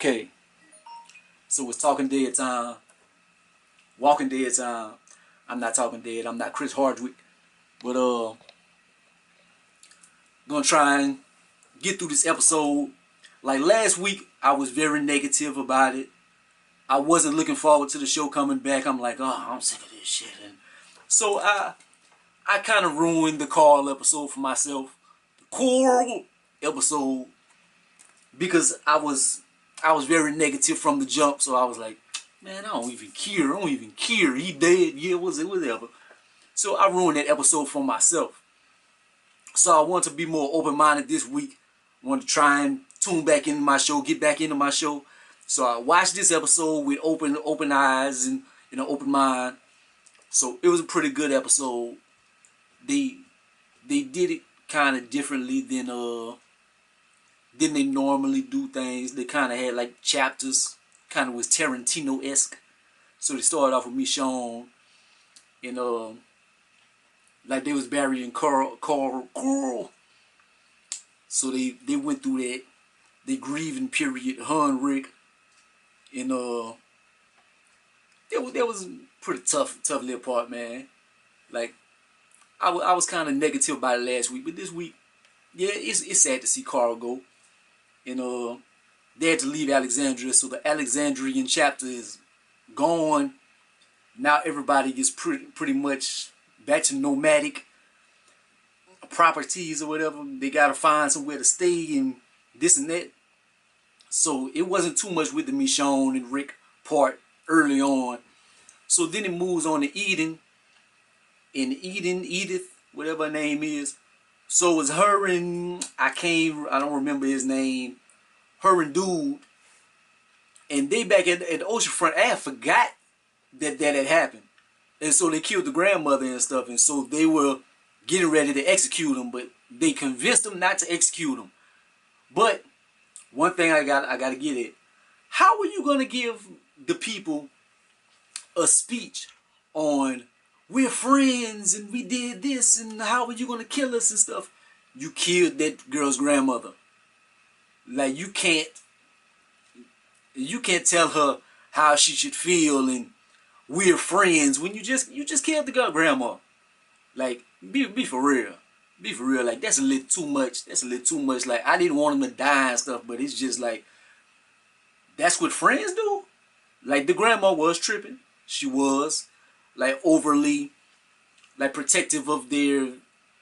Okay, so it's Talking Dead time. Walking Dead time. I'm not Talking Dead. I'm not Chris Hardwick. But gonna try and get through this episode. Like last week, I was very negative about it. I wasn't looking forward to the show coming back. I'm like, oh, I'm sick of this shit. And so I kind of ruined the Carl episode for myself. The Coral episode, because I was very negative from the jump. So I was like, man, I don't even care. I don't even care. He dead. Yeah, whatever. So I ruined that episode for myself. So I want to be more open-minded this week. I want to try and tune back into my show, get back into my show. So I watched this episode with open eyes and open mind. So it was a pretty good episode. They did it kind of differently than they normally do things. They kind of had like chapters, kind of was Tarantino-esque. So they started off with Michonne and like they was burying Carl. So they went through that, the grieving period, her and Rick, and that was a pretty tough little part, man. Like I was kind of negative about it last week, but this week, yeah, it's sad to see Carl go, and they had to leave Alexandria, so the Alexandrian chapter is gone. Now everybody gets pretty much back to nomadic properties or whatever. They gotta find somewhere to stay and this and that. So it wasn't too much with the Michonne and Rick part early on. So then it moves on to Eden. And Edith, whatever her name is. So it was her and I don't remember his name. Her and dude. And they back at the oceanfront. I forgot that had happened. And so they killed the grandmother and stuff. And so they were getting ready to execute him, but they convinced them not to execute him. But one thing I got to get at: how are you gonna give the people a speech on we're friends and we did this and how are you gonna kill us and stuff? You killed that girl's grandmother. Like you can't tell her how she should feel and we're friends when you just killed the girl grandma. Like be for real. Be for real. Like that's a little too much. That's a little too much. Like I didn't want him to die and stuff, but it's just like that's what friends do. Like the grandma was tripping. She was like overly like protective of their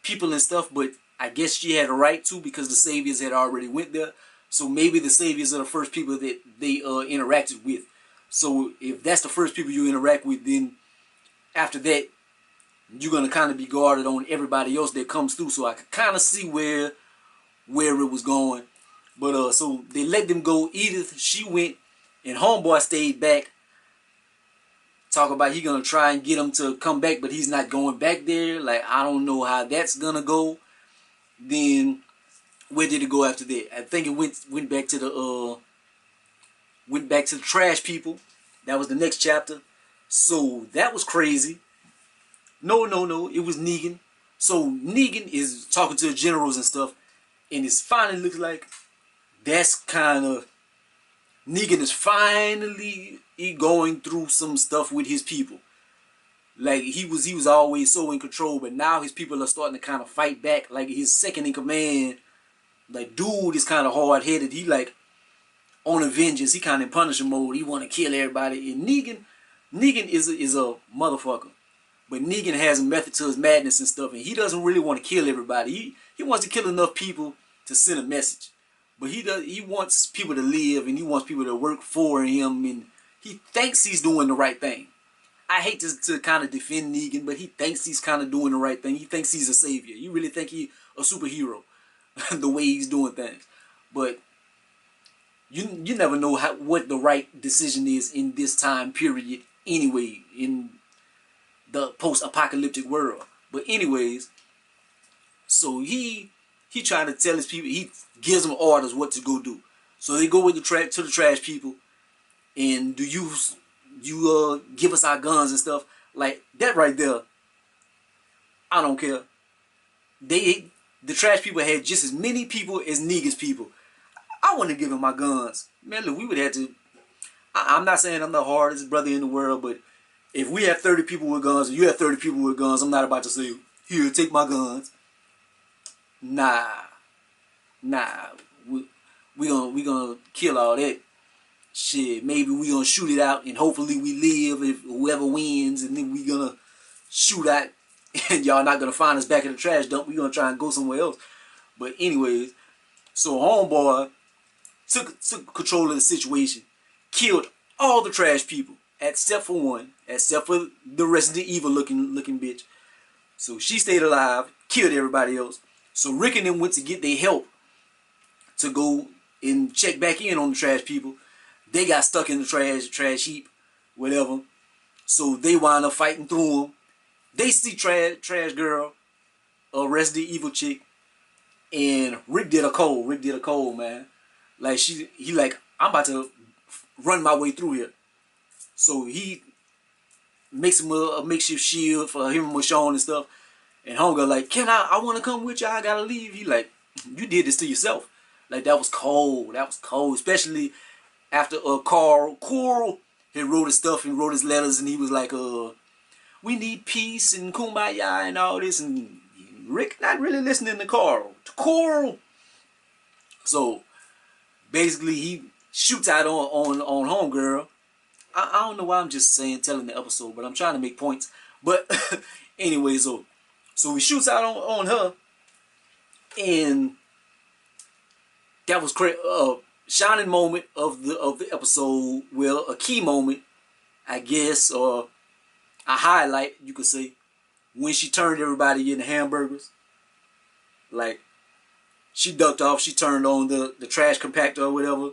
people and stuff, but I guess she had a right to because the Saviors had already went there. So maybe the Saviors are the first people that they interacted with. So if that's the first people you interact with, then after that you're gonna kind of be guarded on everybody else that comes through. So I could kind of see where it was going. But so they let them go. Edith, she went, and Homeboy stayed back. Talk about he gonna try and get him to come back, but he's not going back there. Like I don't know how that's gonna go. Then where did it go after that? I think it went back to the trash people. That was the next chapter. So that was crazy. No. It was Negan. So Negan is talking to the generals and stuff, and it finally looks like that's kind of Negan is finally going through some stuff with his people. Like he was always so in control, but now his people are starting to kind of fight back. Like his second in command, like dude is kind of hard headed. He like on a vengeance. He kind of in Punisher mode. He want to kill everybody. And Negan is a motherfucker. But Negan has a method to his madness and stuff, and he doesn't really want to kill everybody. He wants to kill enough people to send a message. But he wants people to live, and he wants people to work for him, and he thinks he's doing the right thing. I hate to kind of defend Negan, but he thinks he's kind of doing the right thing. He thinks he's a savior. You really think he's a superhero, the way he's doing things. But you never know what the right decision is in this time period anyway, in the post-apocalyptic world. But anyways, so he trying to tell his people, he gives them orders what to go do. So they go with the trash people, and do you give us our guns and stuff like that right there. I don't care. The trash people had just as many people as Negan's people. I wouldn't have given my guns. Man, look, we would have to. I'm not saying I'm the hardest brother in the world, but if we have 30 people with guns, and you have 30 people with guns, I'm not about to say, here, take my guns. Nah. We gonna kill all that. Shit, maybe we gonna shoot it out and hopefully we live if whoever wins, and then we gonna shoot out and y'all not gonna find us back in the trash dump. We gonna try and go somewhere else. But anyways, so homeboy took control of the situation, killed all the trash people except for one, except for the Resident Evil looking bitch. So she stayed alive, killed everybody else. So Rick and them went to get their help to go and check back in on the trash people. They got stuck in the trash heap, whatever. So they wind up fighting through them. They see trash girl, a Resident Evil chick, and Rick did a cold, man. Like he like, I'm about to run my way through here. So he makes him a makeshift shield for him and Michonne and stuff. And homegirl like, I want to come with you. I gotta leave. He like, you did this to yourself. Like, that was cold. That was cold, especially after Coral had wrote his stuff and wrote his letters, and he was like, we need peace and kumbaya and all this, and Rick not really listening to Coral. So basically he shoots out on homegirl. I don't know why I'm just telling the episode, but I'm trying to make points. But anyway, so he shoots out on her, and that was crazy. Shining moment of the episode. Well, a key moment, I guess, or a highlight, you could say, when she turned everybody into hamburgers. Like, she ducked off, she turned on the trash compactor or whatever,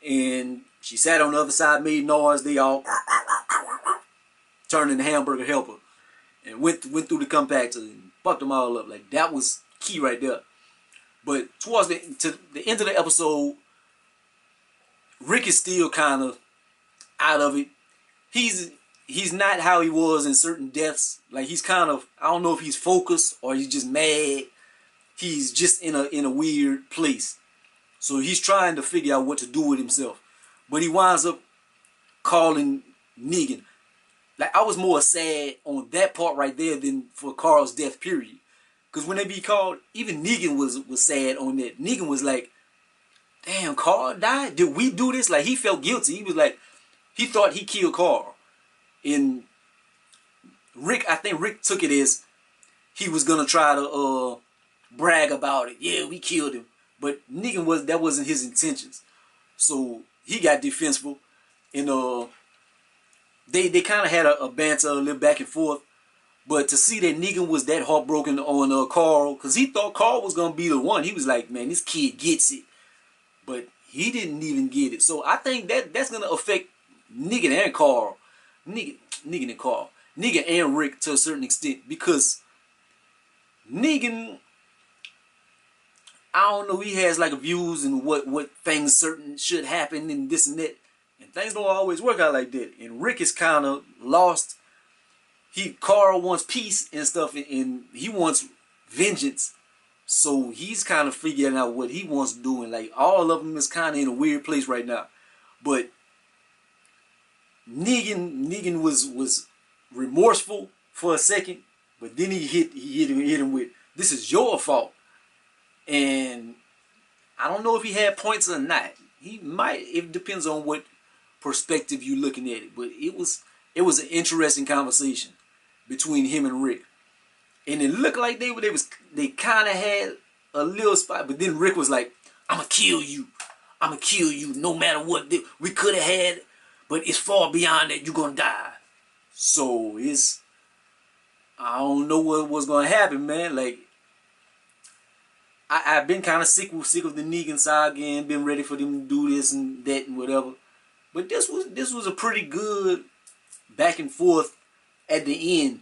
and she sat on the other side, made noise. They all turned into hamburger helper and went through the compactor and fucked them all up. Like, that was key right there. But towards the end of the episode, Rick is still kind of out of it. He's not how he was in certain deaths. Like, he's kind of, I don't know if he's focused or he's just mad. He's just in a weird place. So he's trying to figure out what to do with himself. But he winds up calling Negan. Like, I was more sad on that part right there than for Carl's death, period. Because when they be called, even Negan was sad on that. Negan was like, damn, Carl died? Did we do this? Like, he felt guilty. He was like, he thought he killed Carl. And Rick, I think Rick took it as he was going to try to brag about it. Yeah, we killed him. But Negan, that wasn't his intentions. So he got defensible. And they kind of had a banter, a little back and forth. But to see that Negan was that heartbroken on Carl, because he thought Carl was going to be the one. He was like, man, this kid gets it. But he didn't even get it. So I think that's going to affect Negan and Carl. Negan and Carl. Negan and Rick to a certain extent. Because Negan, I don't know, he has like views and what things certain should happen and this and that. And things don't always work out like that. And Rick is kind of lost. Carl wants peace and stuff, and he wants vengeance. So he's kind of figuring out what he wants to do, and like all of them is kind of in a weird place right now. But Negan was remorseful for a second, but then he hit him with, "This is your fault," and I don't know if he had points or not. He might. It depends on what perspective you're looking at it. But it was an interesting conversation between him and Rick, and it looked like they kind of had a little spot, but then Rick was like, "I'ma kill you no matter what we could have had, but it's far beyond that. You're gonna die." So I don't know what's gonna happen, man. Like, I've been kind of sick of the Negan saga and been ready for them to do this and that and whatever, but this was a pretty good back and forth at the end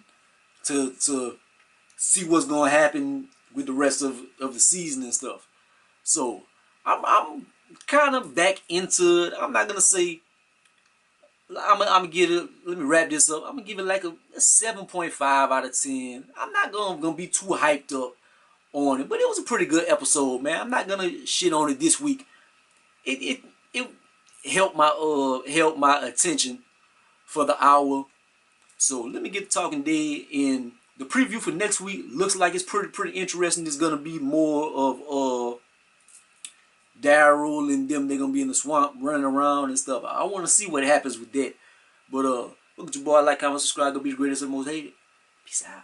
to see what's gonna happen with the rest of the season and stuff. So I'm kind of back into it. I'm not gonna say I'm gonna give it. Let me wrap this up. I'm gonna give it like a 7.5 out of 10. I'm not gonna be too hyped up on it, but it was a pretty good episode, man. I'm not gonna shit on it this week it helped my attention for the hour. So let me get to Talking Dead. In the preview for next week looks like it's pretty interesting. It's gonna be more of Daryl and them. They're gonna be in the swamp running around and stuff. I want to see what happens with that. But look at your boy, like, comment, subscribe, go be the greatest and most hated. Peace out.